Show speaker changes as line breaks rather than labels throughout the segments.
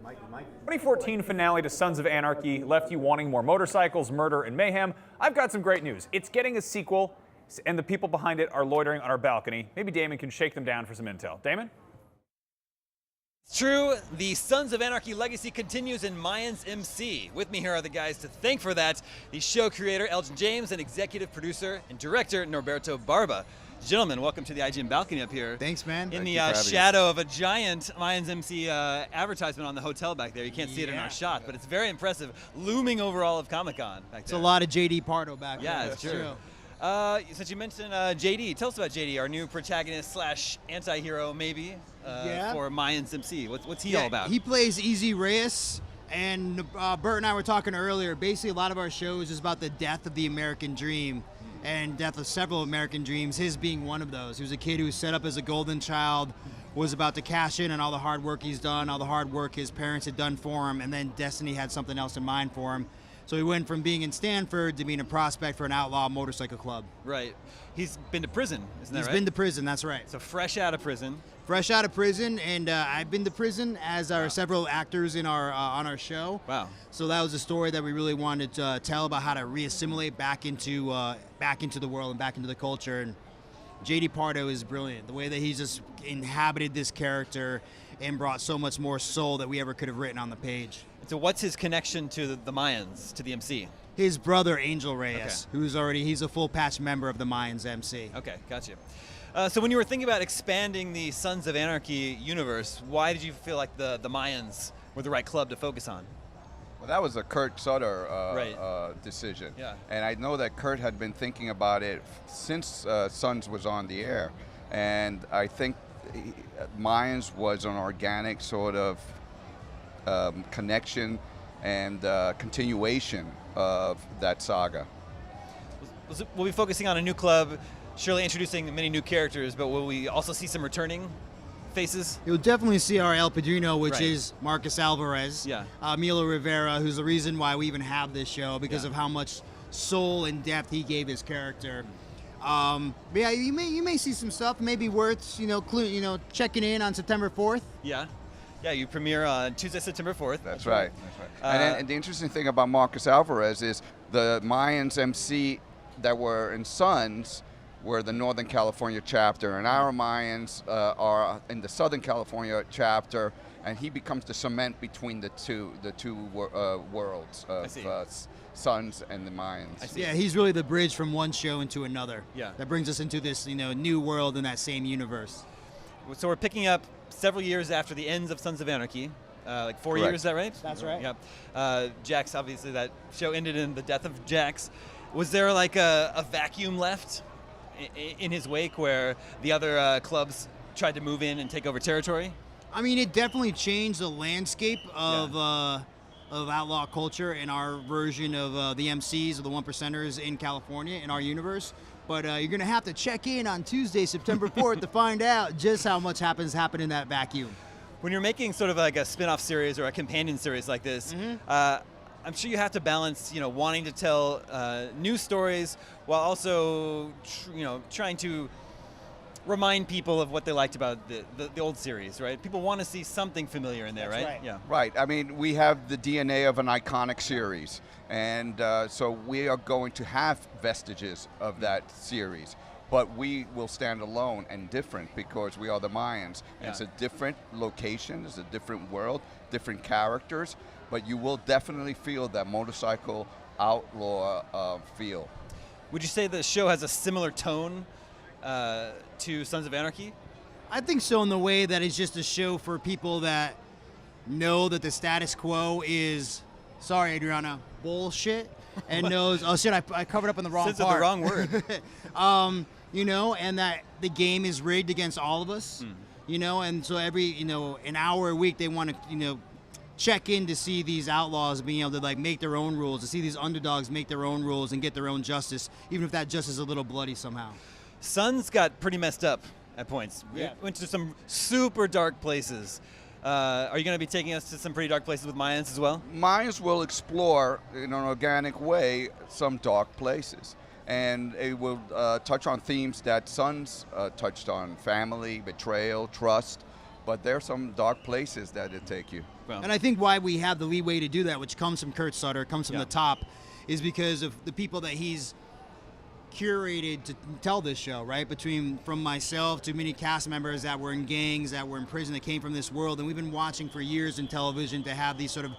2014 finale to Sons of Anarchy left you wanting more motorcycles, murder, and mayhem. I've got some great news. It's getting a sequel, and the people behind it are loitering on our balcony. Maybe Damon can shake them down for some intel. Damon?
It's true, the Sons of Anarchy legacy continues in Mayans M.C. With me here are the guys to thank for that, the show creator Elgin James and executive producer and director Norberto Barba. Gentlemen, welcome to the IGN balcony up here.
Thanks, man.
In the shadow of a giant Mayans M.C. Advertisement on the hotel back there. You can't see it in our shot, but it's very impressive, looming over all of Comic-Con back there.
It's a lot of J.D. Pardo back there.
Yeah, it's true. Since you mentioned JD, tell us about JD, our new protagonist slash anti-hero maybe for Mayans MC. What's he all about?
He plays Easy Reyes, and Bert and I were talking earlier. Basically, a lot of our shows is about the death of the American dream and death of several American dreams, his being one of those. He was a kid who was set up as a golden child, was about to cash in on all the hard work he's done, all the hard work his parents had done for him, and then destiny had something else in mind for him. So he went from being in Stanford to being a prospect for an outlaw motorcycle club.
Right. He's been to prison, isn't that right?
He's been to prison, that's right.
So fresh out of prison.
Fresh out of prison, and I've been to prison, as are several actors in our on our show.
Wow.
So that was a story that we really wanted to tell about how to re-assimilate back into the world and back into the culture. And J.D. Pardo is brilliant. The way that he's just inhabited this character and brought so much more soul that we ever could have written on the page.
So what's his connection to the Mayans, to the MC?
His brother, Angel Reyes, he's a full patch member of the Mayans MC.
Okay, gotcha. So when you were thinking about expanding the Sons of Anarchy universe, why did you feel like the Mayans were the right club to focus on?
Well, that was a Kurt Sutter decision.
Yeah.
And I know that Kurt had been thinking about it since Sons was on the air. And I think Mayans was an organic sort of connection and continuation of that saga.
We'll be focusing on a new club, surely introducing many new characters, but will we also see some returning faces?
You'll definitely see our El Padrino, which is Marcus Alvarez.
Yeah.
Milo Rivera, who's the reason why we even have this show, because of how much soul and depth he gave his character. But yeah, you may see some stuff, maybe worth checking in on September 4th.
Yeah. Yeah, you premiere on Tuesday, September 4th.
That's right. And the interesting thing about Marcus Alvarez is the Mayans MC that were in Sons were the Northern California chapter, and our Mayans are in the Southern California chapter, and he becomes the cement between the two worlds of Sons and the Mayans.
Yeah, he's really the bridge from one show into another.
Yeah.
That brings us into this new world in that same universe.
So we're picking up several years after the ends of Sons of Anarchy, like 4 years, is that right?
That's right.
Yeah. Jax, obviously, that show ended in the death of Jax. Was there like a vacuum left in his wake where the other clubs tried to move in and take over territory?
I mean, it definitely changed the landscape of outlaw culture in our version of the MCs or the one percenters in California in our universe. But you're going to have to check in on Tuesday, September 4th to find out just how much happened in that vacuum.
When you're making sort of like a spin-off series or a companion series like this, I'm sure you have to balance, wanting to tell new stories while also, trying to remind people of what they liked about the old series, right? People want to see something familiar in there, right? Yeah.
Right. I mean, we have the DNA of an iconic series, and so we are going to have vestiges of that series. But we will stand alone and different because we are the Mayans. And it's a different location, it's a different world, different characters, but you will definitely feel that motorcycle outlaw feel.
Would you say the show has a similar tone to Sons of Anarchy?
I think so, in the way that it's just a show for people that know that the status quo is, sorry Adriana, bullshit, and knows, oh shit, I covered up on the wrong part.
Said the wrong word.
And that the game is rigged against all of us, and so every, an hour a week they want to, check in to see these outlaws being able to like make their own rules, to see these underdogs make their own rules and get their own justice, even if that justice is a little bloody somehow.
Sons got pretty messed up at points.
Yeah.
Went to some super dark places. Are you going to be taking us to some pretty dark places with Mayans as well?
Mayans will explore, in an organic way, some dark places. And it will touch on themes that Sons touched on: family, betrayal, trust. but there's some dark places that it take you.
Well,
And I think why we have the leeway to do that, which comes from Kurt Sutter, comes from
Yeah.
the top, is because of the people that he's curated to tell this show, right? From myself to many cast members that were in gangs, that were in prison, that came from this world, and we've been watching for years in television to have these sort of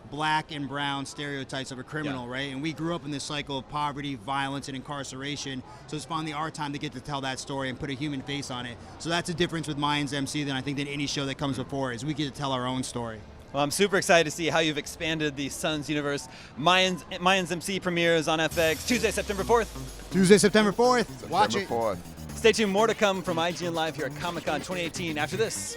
black and brown stereotypes of a criminal,
Yeah.
right? And we grew up in this cycle of poverty, violence, and incarceration. So it's finally our time to get to tell that story and put a human face on it. So that's a difference with Mayans MC than I think than any show that comes before, is we get to tell our own story.
well, I'm super excited to see how you've expanded the Sons universe. Mayans MC premieres on FX Tuesday, September 4th.
Tuesday, September 4th. Watch
September
it.
4th.
Stay tuned, more to come from IGN Live here at Comic-Con 2018 after this.